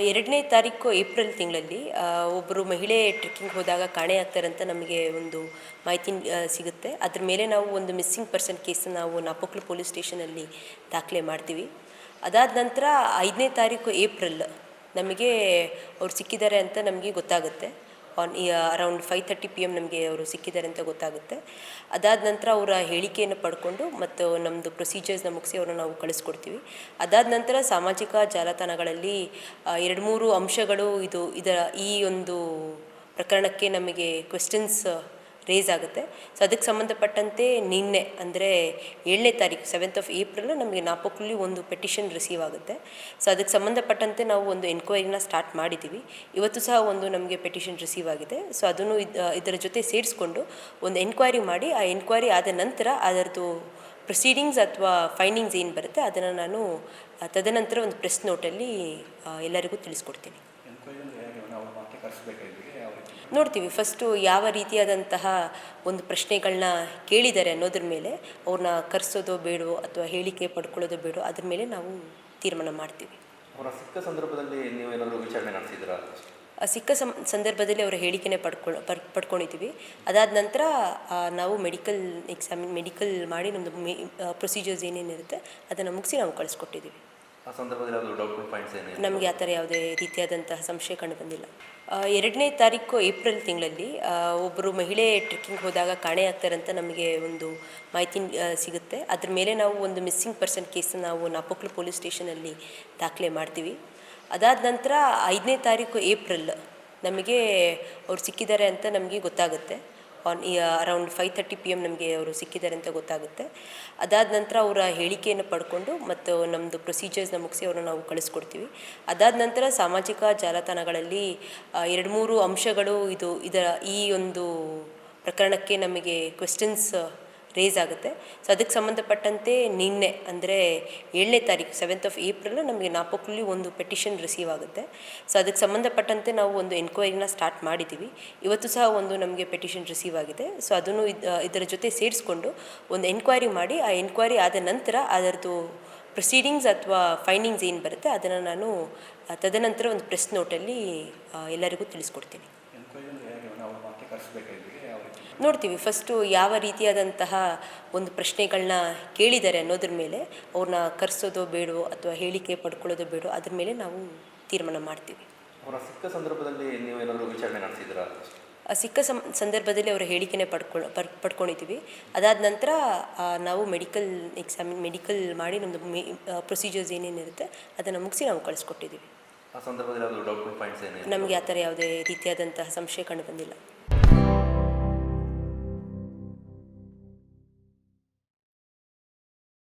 2ನೇ ತಾರೀಕು ಏಪ್ರಿಲ್ ತಿಂಗಳಲ್ಲಿ ಒಬ್ಬರು ಮಹಿಳೆ ಟ್ರೆಕ್ಕಿಂಗ್ ಹೋದಾಗ ಕಾಣೆಯಾಗ್ತಾರೆ ಅಂತ ನಮಗೆ ಒಂದು ಮಾಹಿತಿ ಸಿಗುತ್ತೆ. ಅದ್ರ ಮೇಲೆ ನಾವು ಒಂದು ಮಿಸ್ಸಿಂಗ್ ಪರ್ಸನ್ ಕೇಸನ್ನು ನಾವು ನಾಪೋಕ್ಲು ಪೊಲೀಸ್ ಸ್ಟೇಷನಲ್ಲಿ ದಾಖಲೆ ಮಾಡ್ತೀವಿ. ಅದಾದ ನಂತರ 5ನೇ ತಾರೀಕು ಏಪ್ರಿಲ್ ನಮಗೆ ಅವ್ರು ಸಿಕ್ಕಿದ್ದಾರೆ ಅಂತ ನಮಗೆ ಗೊತ್ತಾಗುತ್ತೆ. ಅರೌಂಡ್ 5:30 PM ನಮಗೆ ಅವರು ಸಿಕ್ಕಿದ್ದಾರೆ ಅಂತ ಗೊತ್ತಾಗುತ್ತೆ. ಅದಾದ ನಂತರ ಅವರ ಹೇಳಿಕೆಯನ್ನು ಪಡ್ಕೊಂಡು ಮತ್ತು ನಮ್ಮದು ಪ್ರೊಸೀಜರ್ಸ್ನ ಮುಗಿಸಿ ಅವ್ರನ್ನ ನಾವು ಕಳಿಸ್ಕೊಡ್ತೀವಿ. ಅದಾದ ನಂತರ ಸಾಮಾಜಿಕ ಜಾಲತಾಣಗಳಲ್ಲಿ 2-3 ಅಂಶಗಳು ಇದರ ಈ ಒಂದು ಪ್ರಕರಣಕ್ಕೆ ನಮಗೆ ಕ್ವೆಶ್ಚನ್ಸ್ ರೇಸ್ ಆಗುತ್ತೆ. ಸೊ ಅದಕ್ಕೆ ಸಂಬಂಧಪಟ್ಟಂತೆ ನಿನ್ನೆ ಅಂದರೆ 7ನೇ ತಾರೀಕು 7th ಏಪ್ರಿಲ್ ನಮಗೆ ನಾಪೋಕ್ಲಲ್ಲಿ ಒಂದು ಪೆಟಿಷನ್ ರಿಸೀವ್ ಆಗುತ್ತೆ. ಸೊ ಅದಕ್ಕೆ ಸಂಬಂಧಪಟ್ಟಂತೆ ನಾವು ಒಂದು ಎನ್ಕ್ವೈರಿನ ಸ್ಟಾರ್ಟ್ ಮಾಡಿದ್ದೀವಿ. ಇವತ್ತು ಸಹ ಒಂದು ನಮಗೆ ಪೆಟಿಷನ್ ರಿಸೀವ್ ಆಗಿದೆ. ಸೊ ಅದನ್ನು ಇದರ ಜೊತೆ ಸೇರಿಸ್ಕೊಂಡು ಒಂದು ಎನ್ಕ್ವೈರಿ ಮಾಡಿ ಆ ಎನ್ಕ್ವೈರಿ ಆದ ನಂತರ ಅದರದ್ದು ಪ್ರೊಸೀಡಿಂಗ್ಸ್ ಅಥವಾ ಫೈಂಡಿಂಗ್ಸ್ ಏನು ಬರುತ್ತೆ ಅದನ್ನು ನಾನು ತದನಂತರ ಒಂದು ಪ್ರೆಸ್ ನೋಟಲ್ಲಿ ಎಲ್ಲರಿಗೂ ತಿಳಿಸ್ಕೊಡ್ತೀನಿ. ನೋಡ್ತೀವಿ ಫಸ್ಟು ಯಾವ ರೀತಿಯಾದಂತಹ ಒಂದು ಪ್ರಶ್ನೆಗಳನ್ನ ಕೇಳಿದ್ದಾರೆ ಅನ್ನೋದ್ರ ಮೇಲೆ ಅವ್ರನ್ನ ಕರೆಸೋದು ಬೇಡವೋ ಅಥವಾ ಹೇಳಿಕೆ ಪಡ್ಕೊಳ್ಳೋದು ಬೇಡವೋ ಅದ್ರ ಮೇಲೆ ನಾವು ತೀರ್ಮಾನ ಮಾಡ್ತೀವಿ. ಅವರ ಸಿಕ್ಕ ಸಂದರ್ಭದಲ್ಲಿ ನೀವು ಏನಾದರೂ ವಿಚಾರಣೆ ನಡೆಸಿದ್ದೀರಾ? ಸಿಕ್ಕ ಸಂದರ್ಭದಲ್ಲಿ ಅವರ ಹೇಳಿಕೆನೇ ಪಡ್ಕೊಂಡಿದ್ದೀವಿ. ಅದಾದ ನಂತರ ನಾವು ಮೆಡಿಕಲ್ ಮಾಡಿ ನಮ್ಮದು ಪ್ರೊಸೀಜರ್ಸ್ ಏನೇನಿರುತ್ತೆ ಅದನ್ನು ಮುಗಿಸಿ ನಾವು ಕಳಿಸ್ಕೊಟ್ಟಿದ್ದೀವಿ. ಆ ಸಂದರ್ಭದಲ್ಲಿ ಡೌಟ್ಫುಲ್ ಪಾಯಿಂಟ್ಸ್ ಏನಿದೆ? ನಮಗೆ ಆ ಥರ ಯಾವುದೇ ರೀತಿಯಾದಂತಹ ಸಂಶಯ ಕಂಡು ಬಂದಿಲ್ಲ. 2ನೇ ತಾರೀಕು ಏಪ್ರಿಲ್ ತಿಂಗಳಲ್ಲಿ ಒಬ್ಬರು ಮಹಿಳೆ ಟ್ರೆಕ್ಕಿಂಗ್ ಹೋದಾಗ ಕಾಣೆಯಾಗ್ತಾರೆ ಅಂತ ನಮಗೆ ಒಂದು ಮಾಹಿತಿ ಸಿಗುತ್ತೆ. ಅದ್ರ ಮೇಲೆ ನಾವು ಒಂದು ಮಿಸ್ಸಿಂಗ್ ಪರ್ಸನ್ ಕೇಸನ್ನು ನಾವು ನಾಪೋಕ್ಲು ಪೊಲೀಸ್ ಸ್ಟೇಷನಲ್ಲಿ ದಾಖಲೆ ಮಾಡ್ತೀವಿ. ಅದಾದ ನಂತರ 5ನೇ ತಾರೀಕು ಏಪ್ರಿಲ್ ನಮಗೆ ಅವ್ರು ಸಿಕ್ಕಿದ್ದಾರೆ ಅಂತ ನಮಗೆ ಗೊತ್ತಾಗುತ್ತೆ. ಅರೌಂಡ್ 5:30 PM ನಮಗೆ ಅವರು ಸಿಕ್ಕಿದ್ದಾರೆ ಅಂತ ಗೊತ್ತಾಗುತ್ತೆ. ಅದಾದ ನಂತರ ಅವರ ಹೇಳಿಕೆಯನ್ನು ಪಡ್ಕೊಂಡು ಮತ್ತು ನಮ್ಮದು ಪ್ರೊಸೀಜರ್ಸ್ನ ಮುಗಿಸಿ ಅವ್ರನ್ನ ನಾವು ಕಳಿಸ್ಕೊಡ್ತೀವಿ. ಅದಾದ ನಂತರ ಸಾಮಾಜಿಕ ಜಾಲತಾಣಗಳಲ್ಲಿ 2-3 ಅಂಶಗಳು ಇದರ ಈ ಒಂದು ಪ್ರಕರಣಕ್ಕೆ ನಮಗೆ ಕ್ವೆಶ್ಚನ್ಸ್ ರೇಸ್ ಆಗುತ್ತೆ. ಸೊ ಅದಕ್ಕೆ ಸಂಬಂಧಪಟ್ಟಂತೆ ನಿನ್ನೆ ಅಂದರೆ 7ನೇ ತಾರೀಕು 7th ಏಪ್ರಿಲ್ ನಮಗೆ ನಾಪೋಕ್ಲಲ್ಲಿ ಒಂದು ಪೆಟಿಷನ್ ರಿಸೀವ್ ಆಗುತ್ತೆ. ಸೊ ಅದಕ್ಕೆ ಸಂಬಂಧಪಟ್ಟಂತೆ ನಾವು ಒಂದು ಎನ್ಕ್ವೈರಿನ ಸ್ಟಾರ್ಟ್ ಮಾಡಿದ್ದೀವಿ. ಇವತ್ತು ಸಹ ಒಂದು ನಮಗೆ ಪೆಟಿಷನ್ ರಿಸೀವ್ ಆಗಿದೆ. ಸೊ ಅದನ್ನು ಇದರ ಜೊತೆ ಸೇರಿಸ್ಕೊಂಡು ಒಂದು ಎನ್ಕ್ವೈರಿ ಮಾಡಿ ಆ ಎನ್ಕ್ವೈರಿ ಆದ ನಂತರ ಅದರದ್ದು ಪ್ರೊಸೀಡಿಂಗ್ಸ್ ಅಥವಾ ಫೈಂಡಿಂಗ್ಸ್ ಏನು ಬರುತ್ತೆ ಅದನ್ನು ನಾನು ತದನಂತರ ಒಂದು ಪ್ರೆಸ್ ನೋಟಲ್ಲಿ ಎಲ್ಲರಿಗೂ ತಿಳಿಸ್ಕೊಡ್ತೀನಿ. ನೋಡ್ತೀವಿ ಫಸ್ಟು ಯಾವ ರೀತಿಯಾದಂತಹ ಒಂದು ಪ್ರಶ್ನೆಗಳನ್ನ ಕೇಳಿದ್ದಾರೆ ಅನ್ನೋದ್ರ ಮೇಲೆ ಅವ್ರನ್ನ ಕರೆಸೋದು ಬೇಡವೋ ಅಥವಾ ಹೇಳಿಕೆ ಪಡ್ಕೊಳ್ಳೋದು ಬೇಡವೋ ಅದ್ರ ಮೇಲೆ ನಾವು ತೀರ್ಮಾನ ಮಾಡ್ತೀವಿ. ಅವರ ಸಿಕ್ಕ ಸಂದರ್ಭದಲ್ಲಿ ನೀವು ಏನಾದರೂ ವಿಚಾರಣೆ ನಡೆಸಿದ್ದೀರಾ? ಸಿಕ್ಕ ಸಂದರ್ಭದಲ್ಲಿ ಅವರ ಹೇಳಿಕೆನೇ ಪಡ್ಕೊಂಡಿದ್ದೀವಿ. ಅದಾದ ನಂತರ ನಾವು ಮೆಡಿಕಲ್ ಮಾಡಿ ನಮ್ಮದು ಪ್ರೊಸೀಜರ್ಸ್ ಏನೇನಿರುತ್ತೆ ಅದನ್ನು ಮುಗಿಸಿ ನಾವು ಕಳಿಸ್ಕೊಟ್ಟಿದ್ದೀವಿ. ಆ ಸಂದರ್ಭದಲ್ಲಿ ಡೌಟ್ಫುಲ್ ಪಾಯಿಂಟ್ಸ್ ಏನಿದೆ? ನಮಗೆ ಆ ಥರ ಯಾವುದೇ ರೀತಿಯಾದಂತಹ ಸಂಶಯ ಕಂಡು ಬಂದಿಲ್ಲ.